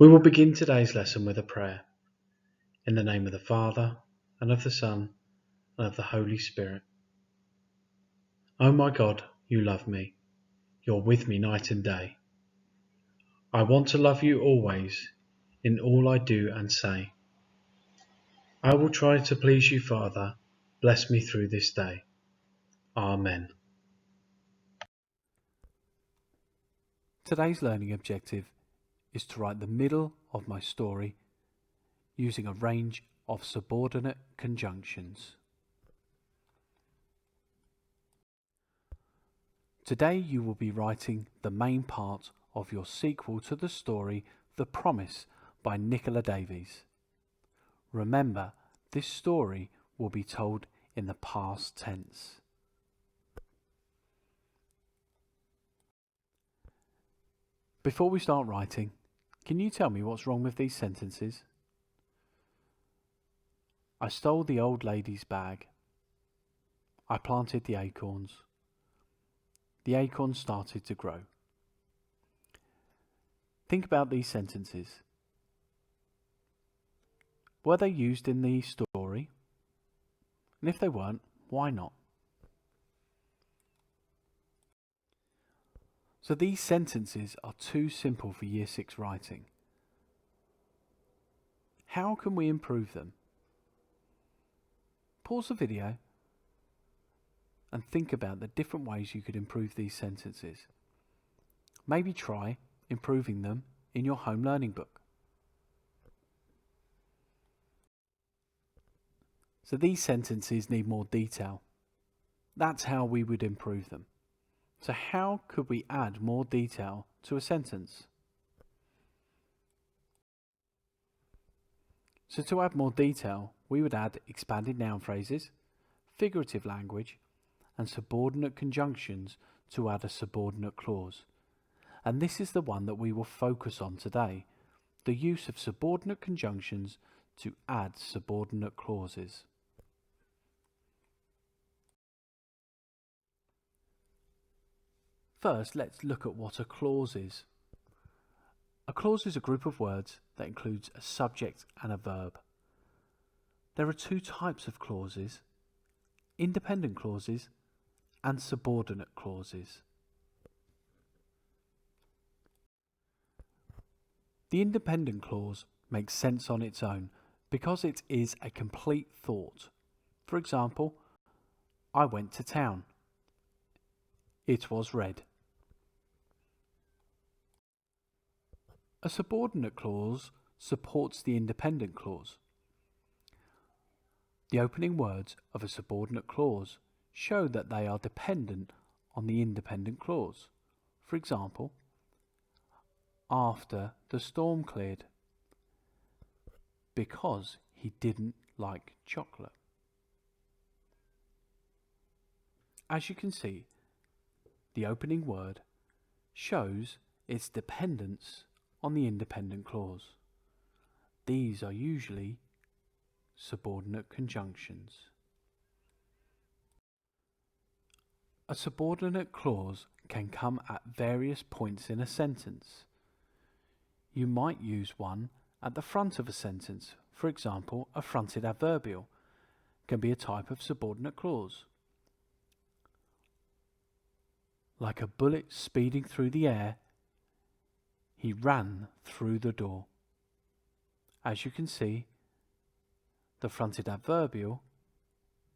We will begin today's lesson with a prayer. In the name of the Father, and of the Son, and of the Holy Spirit. O my God, you love me. You're with me night and day. I want to love you always, in all I do and say. I will try to please you, Father. Bless me through this day. Amen. Today's learning objective is to write the middle of my story using a range of subordinate conjunctions. Today you will be writing the main part of your sequel to the story The Promise by Nicola Davies. Remember, this story will be told in the past tense. Before we start writing, can you tell me what's wrong with these sentences? I stole the old lady's bag. I planted the acorns. The acorns started to grow. Think about these sentences. Were they used in the story? And if they weren't, why not? So these sentences are too simple for Year 6 writing. How can we improve them? Pause the video and think about the different ways you could improve these sentences. Maybe try improving them in your home learning book. So these sentences need more detail. That's how we would improve them. So how could we add more detail to a sentence? So to add more detail, we would add expanded noun phrases, figurative language, and subordinate conjunctions to add a subordinate clause. And this is the one that we will focus on today, the use of subordinate conjunctions to add subordinate clauses. First, let's look at what a clause is. A clause is a group of words that includes a subject and a verb. There are two types of clauses: independent clauses and subordinate clauses. The independent clause makes sense on its own because it is a complete thought. For example, I went to town. It was red. A subordinate clause supports the independent clause. The opening words of a subordinate clause show that they are dependent on the independent clause. For example, after the storm cleared, because he didn't like chocolate. As you can see, the opening word shows its dependence on the independent clause. These are usually subordinate conjunctions. A subordinate clause can come at various points in a sentence. You might use one at the front of a sentence. For example, a fronted adverbial can be a type of subordinate clause. Like a bullet speeding through the air, he ran through the door. As you can see, the fronted adverbial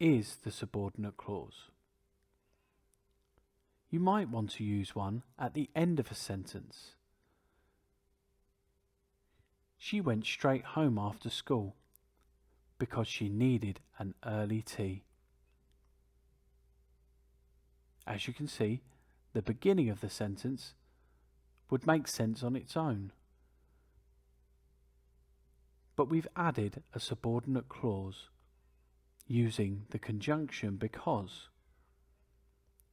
is the subordinate clause. You might want to use one at the end of a sentence. She went straight home after school because she needed an early tea. As you can see, the beginning of the sentence would make sense on its own. But we've added a subordinate clause using the conjunction because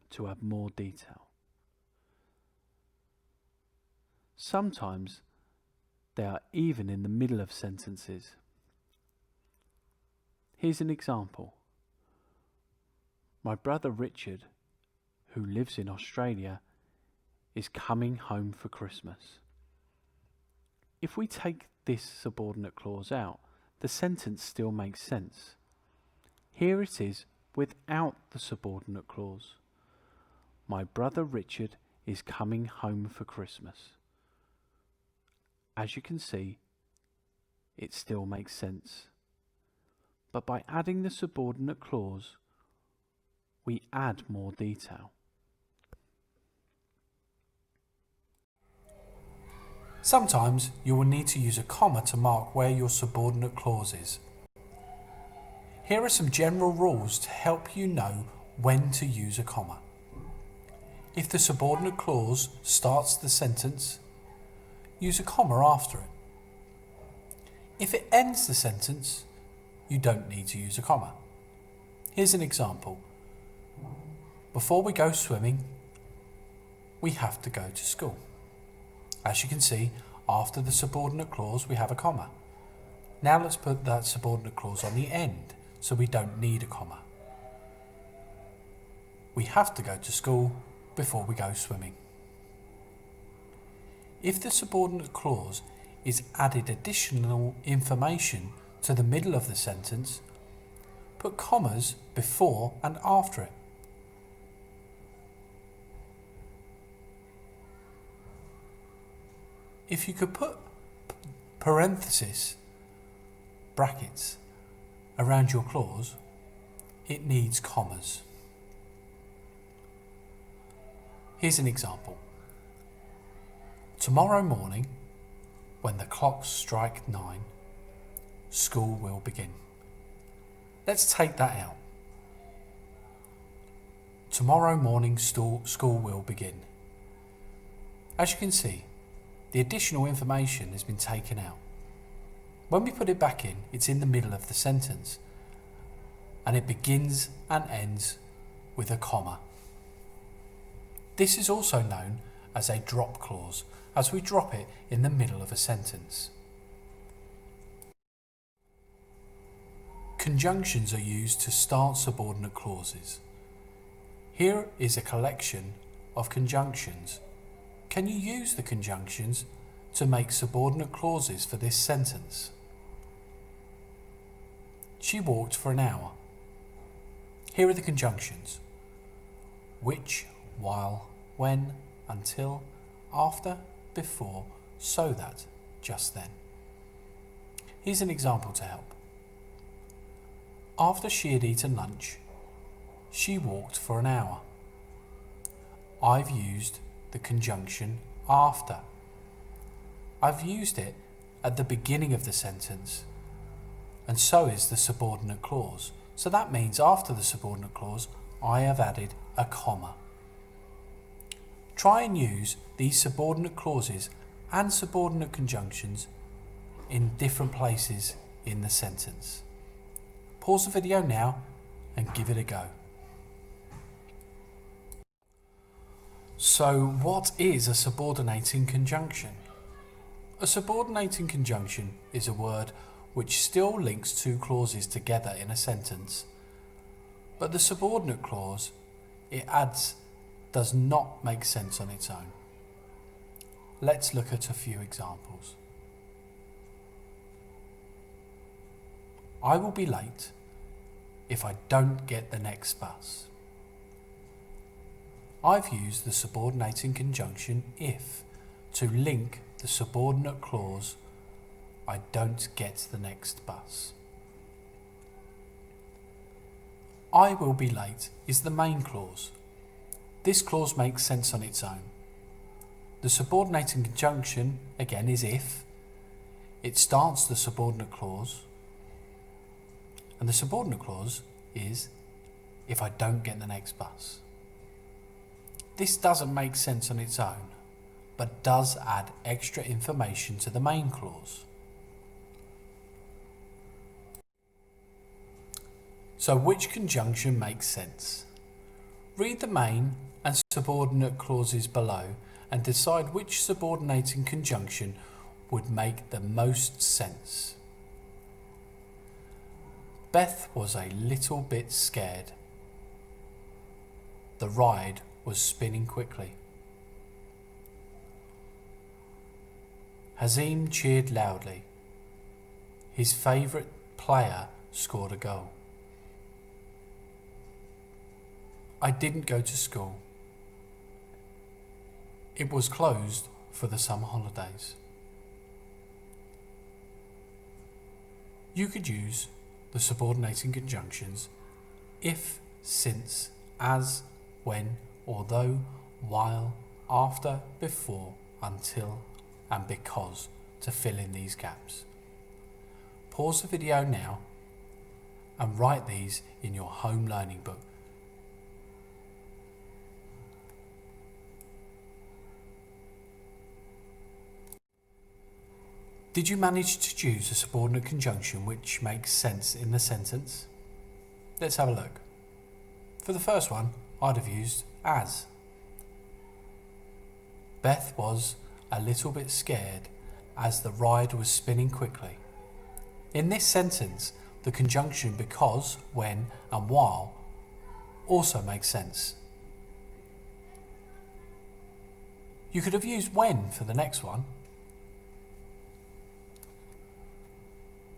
to add more detail. Sometimes they are even in the middle of sentences. Here's an example. My brother Richard, who lives in Australia, is coming home for Christmas. If we take this subordinate clause out, the sentence still makes sense. Here it is without the subordinate clause. My brother Richard is coming home for Christmas. As you can see, it still makes sense. But by adding the subordinate clause, we add more detail. Sometimes you will need to use a comma to mark where your subordinate clause is. Here are some general rules to help you know when to use a comma. If the subordinate clause starts the sentence, use a comma after it. If it ends the sentence, you don't need to use a comma. Here's an example. Before we go swimming, we have to go to school. As you can see, after the subordinate clause we have a comma. Now let's put that subordinate clause on the end, so we don't need a comma. We have to go to school before we go swimming. If the subordinate clause is added additional information to the middle of the sentence, put commas before and after it. If you could put parentheses, brackets, around your clause, it needs commas. Here's an example. Tomorrow morning, when the clocks strike 9, school will begin. Let's take that out. Tomorrow morning, school will begin. As you can see, the additional information has been taken out. When we put it back in, it's in the middle of the sentence, and it begins and ends with a comma. This is also known as a drop clause, as we drop it in the middle of a sentence. Conjunctions are used to start subordinate clauses. Here is a collection of conjunctions. Can you use the conjunctions to make subordinate clauses for this sentence? She walked for an hour. Here are the conjunctions: which, while, when, until, after, before, so that, just then. Here's an example to help. After she had eaten lunch, she walked for an hour. I've used the conjunction after. I've used it at the beginning of the sentence, and so is the subordinate clause. So that means after the subordinate clause, I have added a comma. Try and use these subordinate clauses and subordinate conjunctions in different places in the sentence. Pause the video now and give it a go. So what is a subordinating conjunction? A subordinating conjunction is a word which still links two clauses together in a sentence, but the subordinate clause it adds does not make sense on its own. Let's look at a few examples. I will be late if I don't get the next bus. I've used the subordinating conjunction if to link the subordinate clause I don't get the next bus. I will be late is the main clause. This clause makes sense on its own. The subordinating conjunction, again, is if. It starts the subordinate clause. And the subordinate clause is if I don't get the next bus. This doesn't make sense on its own, but does add extra information to the main clause. So which conjunction makes sense? Read the main and subordinate clauses below and decide which subordinating conjunction would make the most sense. Beth was a little bit scared. The ride was spinning quickly. Hazim cheered loudly. His favourite player scored a goal. I didn't go to school. It was closed for the summer holidays. You could use the subordinating conjunctions if, since, as, when, although, while, after, before, until, and because to fill in these gaps. Pause the video now and write these in your home learning book. Did you manage to choose a subordinate conjunction which makes sense in the sentence? Let's have a look. For the first one, I'd have used as. Beth was a little bit scared as the ride was spinning quickly. In this sentence, the conjunction because, when, and while also makes sense. You could have used when for the next one.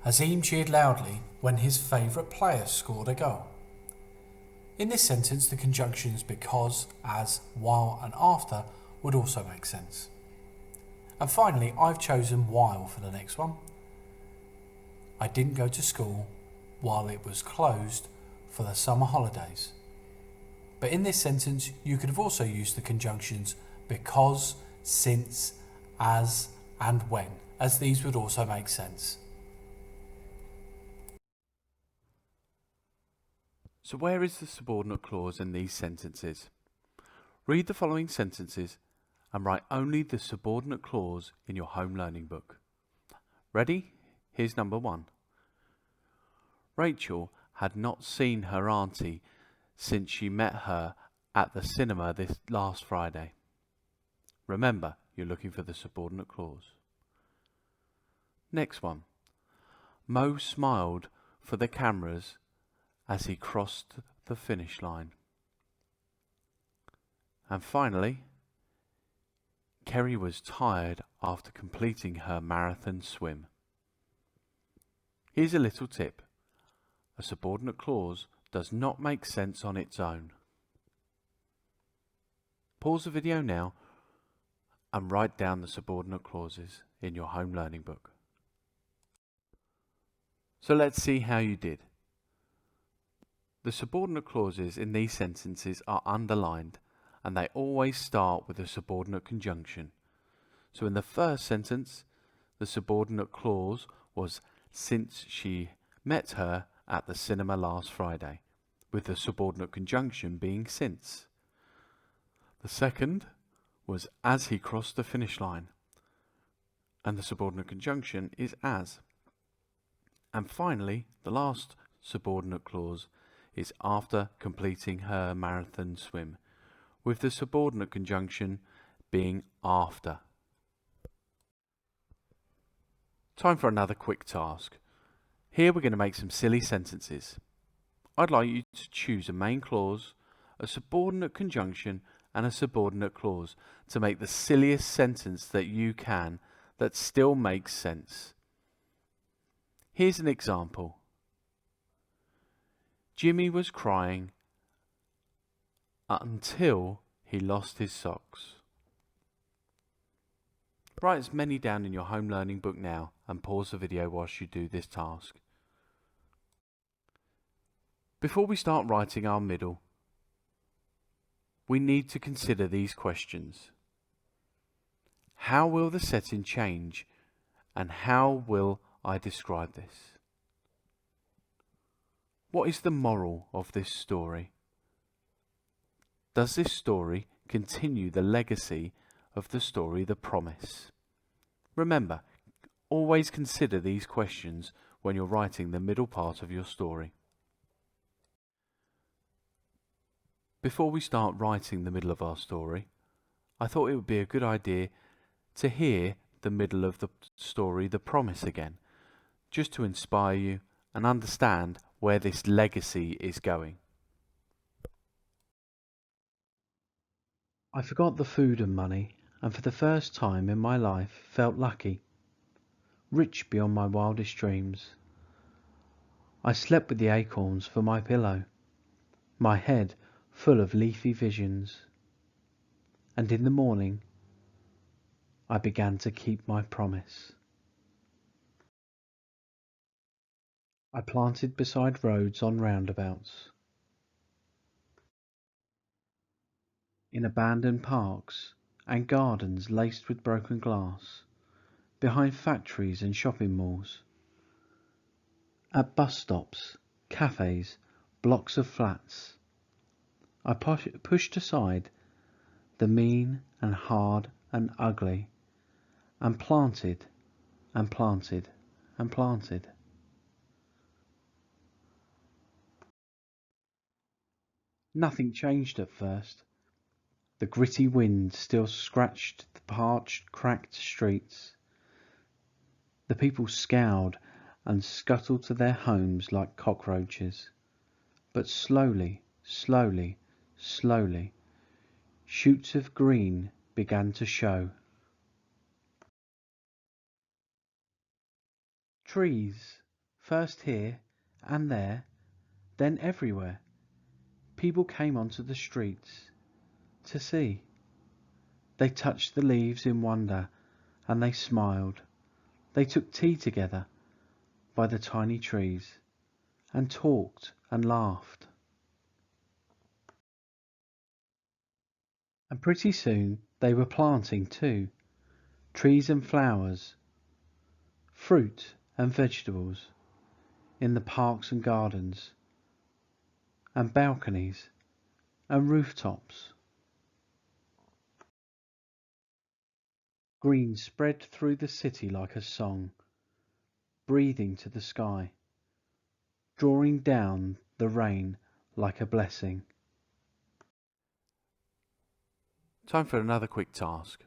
Hazim cheered loudly when his favourite player scored a goal. In this sentence, the conjunctions because, as, while, and after would also make sense. And finally, I've chosen while for the next one. I didn't go to school while it was closed for the summer holidays. But in this sentence, you could have also used the conjunctions because, since, as, and when, as these would also make sense. So where is the subordinate clause in these sentences? Read the following sentences and write only the subordinate clause in your home learning book. Ready? Here's number 1. Rachel had not seen her auntie since she met her at the cinema this last Friday. Remember, you're looking for the subordinate clause. Next one. Mo smiled for the cameras as he crossed the finish line. And finally, Kerry was tired after completing her marathon swim. Here's a little tip. A subordinate clause does not make sense on its own. Pause the video now and write down the subordinate clauses in your home learning book. So let's see how you did. The subordinate clauses in these sentences are underlined and they always start with a subordinate conjunction. So in the first sentence, the subordinate clause was since she met her at the cinema last Friday, with the subordinate conjunction being since. The second was as he crossed the finish line, and the subordinate conjunction is as. And finally, the last subordinate clause is after completing her marathon swim, with the subordinate conjunction being after. Time for another quick task. Here we're going to make some silly sentences. I'd like you to choose a main clause, a subordinate conjunction, and a subordinate clause to make the silliest sentence that you can that still makes sense. Here's an example. Jimmy was crying until he lost his socks. Write as many down in your home learning book now and pause the video whilst you do this task. Before we start writing our middle, we need to consider these questions. How will the setting change and how will I describe this? What is the moral of this story? Does this story continue the legacy of the story The Promise? Remember, always consider these questions when you're writing the middle part of your story. Before we start writing the middle of our story, I thought it would be a good idea to hear the middle of the story The Promise again, just to inspire you and understand where this legacy is going. I forgot the food and money, and for the first time in my life felt lucky. rich beyond my wildest dreams. I slept with the acorns for my pillow, my head full of leafy visions. And in the morning I began to keep my promise. I planted beside roads on roundabouts, in abandoned parks and gardens laced with broken glass, behind factories and shopping malls, at bus stops, cafes, blocks of flats. I pushed aside the mean and hard and ugly, and planted and planted and planted. Nothing changed at first. The gritty wind still scratched the parched, cracked streets. The people scowled and scuttled to their homes like cockroaches. But slowly, slowly, slowly, shoots of green began to show. Trees, first here and there, then everywhere. People came onto the streets to see. They touched the leaves in wonder, and they smiled. They took tea together by the tiny trees, and talked and laughed. And pretty soon they were planting too, trees and flowers, fruit and vegetables, in the parks and gardens, and balconies and rooftops. Green spread through the city like a song, breathing to the sky, drawing down the rain like a blessing. Time for another quick task.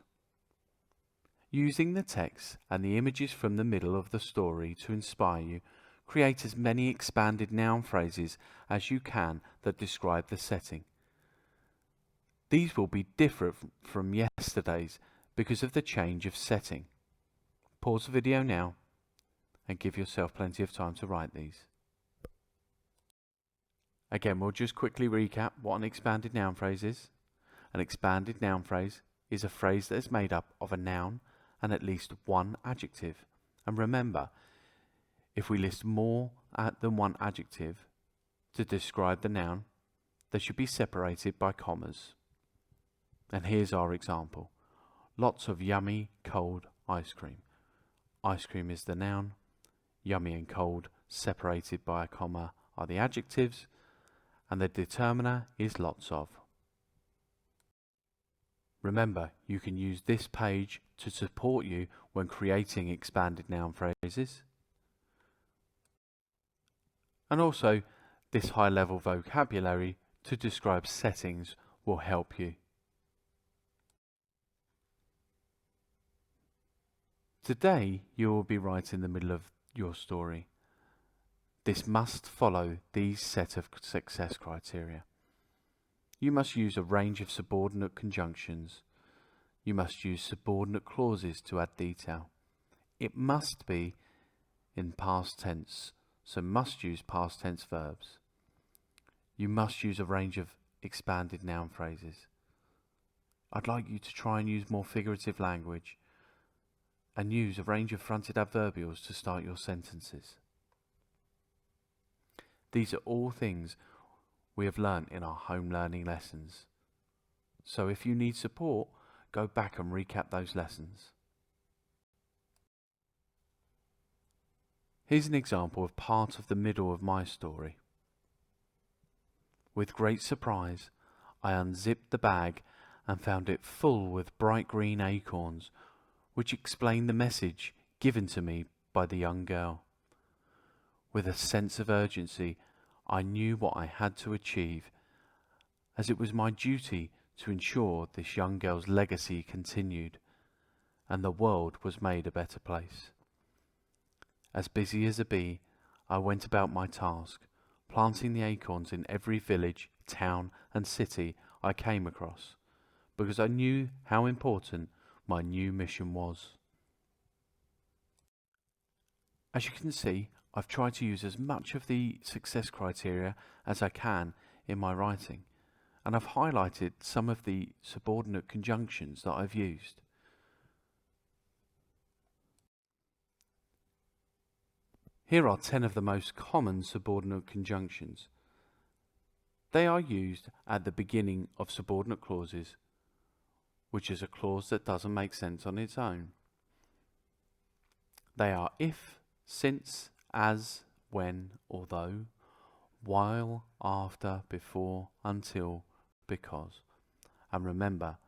Using the text and the images from the middle of the story to inspire you, create as many expanded noun phrases as you can that describe the setting. These will be different from yesterday's because of the change of setting. Pause the video now and give yourself plenty of time to write these. Again, we'll just quickly recap what an expanded noun phrase is. An expanded noun phrase is a phrase that is made up of a noun and at least one adjective. And remember, if we list more than one adjective to describe the noun, they should be separated by commas. And here's our example. Lots of yummy, cold ice cream. Ice cream is the noun. Yummy and cold, separated by a comma, are the adjectives. And the determiner is lots of. Remember, you can use this page to support you when creating expanded noun phrases. And also, this high-level vocabulary to describe settings will help you. Today, you will be right in the middle of your story. This must follow these set of success criteria. You must use a range of subordinate conjunctions. You must use subordinate clauses to add detail. It must be in past tense, so must use past tense verbs. You must use a range of expanded noun phrases. I'd like you to try and use more figurative language and use a range of fronted adverbials to start your sentences. These are all things we have learnt in our home learning lessons. So if you need support, go back and recap those lessons. Here's an example of part of the middle of my story. With great surprise, I unzipped the bag and found it full with bright green acorns, which explained the message given to me by the young girl. With a sense of urgency, I knew what I had to achieve, as it was my duty to ensure this young girl's legacy continued, and the world was made a better place. As busy as a bee, I went about my task, planting the acorns in every village, town, and city I came across, because I knew how important my new mission was. As you can see, I've tried to use as much of the success criteria as I can in my writing, and I've highlighted some of the subordinate conjunctions that I've used. Here are 10 of the most common subordinate conjunctions. They are used at the beginning of subordinate clauses, which is a clause that doesn't make sense on its own. They are if, since, as, when, although, while, after, before, until, because. And remember,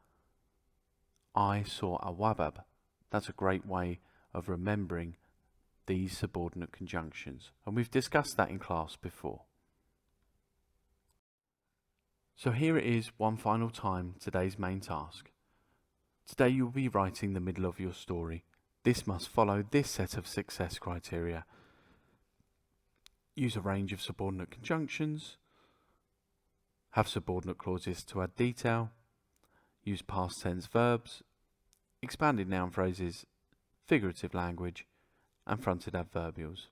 I saw a wabab. That's a great way of remembering these subordinate conjunctions, and we've discussed that in class before. So here it is one final time, today's main task. Today you will be writing the middle of your story. This must follow this set of success criteria. Use a range of subordinate conjunctions, have subordinate clauses to add detail, use past tense verbs, expanded noun phrases, figurative language, and fronted adverbials.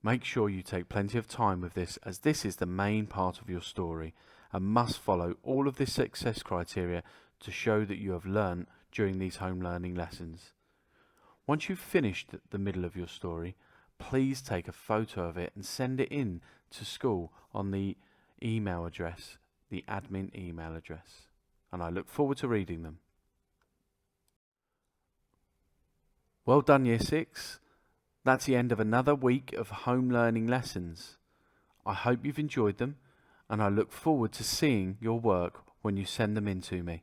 Make sure you take plenty of time with this, as this is the main part of your story and must follow all of this success criteria to show that you have learnt during these home learning lessons. Once you've finished the middle of your story, please take a photo of it and send it in to school on the email address, the admin email address, and I look forward to reading them. Well done, Year 6. That's the end of another week of home learning lessons. I hope you've enjoyed them, and I look forward to seeing your work when you send them in to me.